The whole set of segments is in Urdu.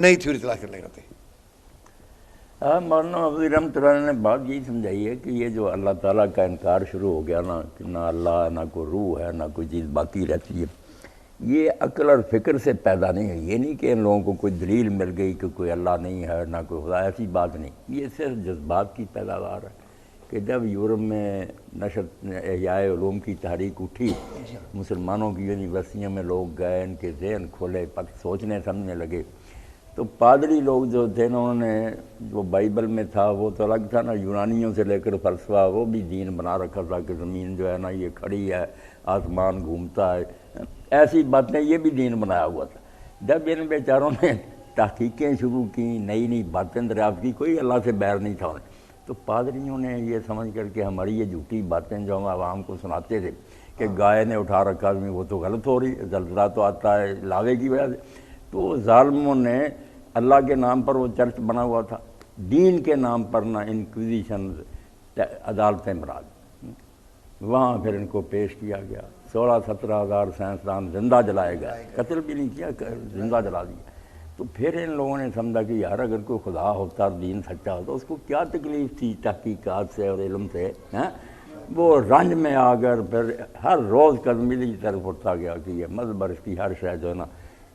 نئی تھیوری تلاش کرنے ہوتے ہیں۔ مولانا حافظ رحمۃ اللہ نے بات یہی سمجھائی ہے کہ یہ جو اللہ تعالیٰ کا انکار شروع ہو گیا نا، کہ نہ اللہ نہ کوئی روح ہے نہ کوئی چیز باقی رہتی ہے، یہ عقل اور فکر سے پیدا نہیں ہے۔ یہ نہیں کہ ان لوگوں کو کوئی دلیل مل گئی کہ کوئی اللہ نہیں ہے نہ کوئی خدا، ایسی بات نہیں۔ یہ صرف جذبات کی پیداوار ہے کہ جب یورپ میں نشر احیاء علوم کی تحریک اٹھی، مسلمانوں کی یونیورسٹیوں میں لوگ گئے، ان کے ذہن کھولے، سوچنے سمجھنے لگے، تو پادری لوگ جو تھے نا، انہوں نے جو بائبل میں تھا وہ تو الگ تھا نا، یونانیوں سے لے کر فلسفہ وہ بھی دین بنا رکھا تھا کہ زمین جو ہے نا یہ کھڑی ہے، آسمان گھومتا ہے، ایسی باتیں یہ بھی دین بنایا ہوا تھا۔ جب ان بیچاروں نے تحقیقیں شروع کی، نئی نئی باتیں دریافت کی، کوئی اللہ سے بیر نہیں تھا انہیں، تو پادریوں نے یہ سمجھ کر کے ہماری یہ جھوٹی باتیں جو ہم عوام کو سناتے تھے کہ گائے نے اٹھا رکھا آدمی، وہ تو غلط ہو رہی ہے، زلزلہ تو آتا ہے لاوے کی وجہ سے، تو ظالموں نے اللہ کے نام پر وہ چرچ بنا ہوا تھا، دین کے نام پر نہ انکویزیشن عدالتیں بنا دی، وہاں پھر ان کو پیش کیا گیا، 16-17 ہزار سائنسدان زندہ جلائے گئے، قتل بھی نہیں کیا، زندہ جلا دیا۔ تو پھر ان لوگوں نے سمجھا کہ یار اگر کوئی خدا ہوتا اور دین سچا ہوتا، اس کو کیا تکلیف تھی تحقیقات سے اور علم سے، وہ رنج میں آ کر پھر ہر روز قدم کی طرف اٹھتا گیا کہ یہ مذہب اور اس کی ہر شے جو ہے نا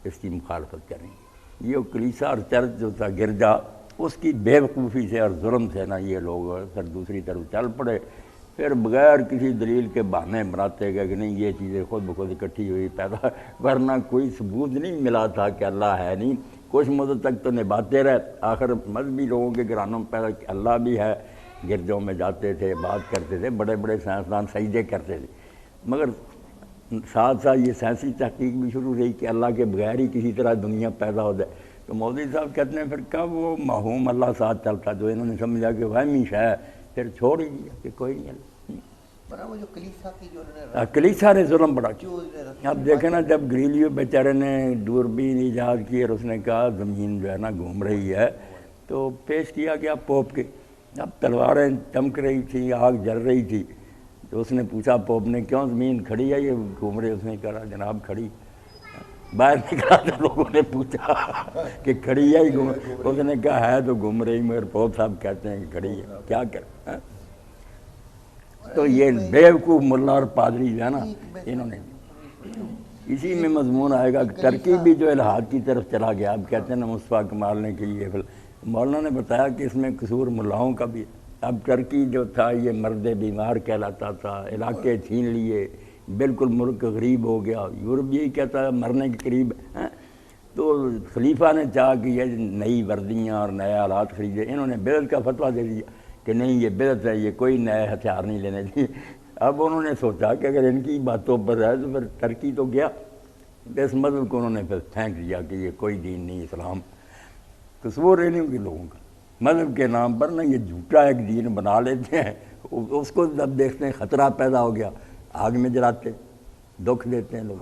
اس کی مخالفت کریں گے۔ یہ کلیسا اور چرچ جو تھا گرجا، اس کی بے وقوفی سے اور ظلم سے نا یہ لوگ پھر دوسری طرف چل پڑے، پھر بغیر کسی دلیل کے بہانے بناتے گئے کہ نہیں یہ چیزیں خود بخود اکٹھی ہوئی پیدا، ورنہ کوئی ثبوت نہیں ملا تھا کہ اللہ ہے نہیں۔ کچھ مدت تک تو نبھاتے رہے، آخر مذہبی لوگوں کے گھرانوں میں پیدا کہ اللہ بھی ہے، گرجوں میں جاتے تھے، بات کرتے تھے، بڑے بڑے سائنسدان سجدے کرتے تھے، مگر ساتھ ساتھ یہ سائنسی تحقیق بھی شروع رہی کہ اللہ کے بغیر ہی کسی طرح دنیا پیدا ہو جائے۔ تو مولوی صاحب کہتے ہیں پھر کب وہ محوم اللہ ساتھ چلتا، جو انہوں نے سمجھا کہ وہمی شے ہے، پھر چھوڑ ہی دیا کہ کوئی نہیں اللہ۔ کلیسا نے ظلم بڑا کیا۔ اب دیکھیں نا، جب گریلیو بیچارے نے دوربین ایجاد کی اور اس نے کہا زمین جو ہے نا گھوم رہی ہے، تو پیش کیا گیا پوپ کے، اب تلواریں چمک رہی تھی، آگ جل رہی تھی، تو اس نے پوچھا پوپ نے کیوں زمین کھڑی ہے یہ گھوم رہی؟ اس نے کہا جناب کھڑی۔ باہر نکلا تو لوگوں نے پوچھا کہ کھڑی ہے ہی گھوم، اس نے کہا ہے تو گھوم رہی، مگر پوپ صاحب کہتے ہیں کہ کھڑی ہے، کیا کریں۔ تو یہ بیوقوف ملا اور پادری جو ہے نا، انہوں نے اسی میں مضمون آئے گا کہ ترکی بھی جو الہاد کی طرف چلا گیا۔ اب کہتے ہیں نا مصطفیٰ کمال نے کہ یہ مولانا نے بتایا کہ اس میں قصور ملاؤں کا بھی۔ اب ترکی جو تھا یہ مرد بیمار کہلاتا تھا، علاقے چھین لیے، بالکل ملک غریب ہو گیا، یورپ یہی کہتا ہے مرنے کے قریب ہے۔ تو خلیفہ نے چاہا کہ یہ نئی وردیاں اور نئے آلات خریدے، انہوں نے بدعت کا فتویٰ دے دیا کہ نہیں یہ بدعت ہے، یہ کوئی نئے ہتھیار نہیں لینے چاہیے۔ اب انہوں نے سوچا کہ اگر ان کی باتوں پر ہے تو پھر ترکی تو گیا، اس مذہب کو انہوں نے پھر پھینک دیا کہ یہ کوئی دین نہیں، اسلام تصور ہے نہیں کہ لوگوں کا مذہب کے نام پر نا یہ جھوٹا ایک دین بنا لیتے ہیں، اس کو جب دیکھتے ہیں خطرہ پیدا ہو گیا آگ میں جلاتے، دکھ دیتے ہیں لوگ۔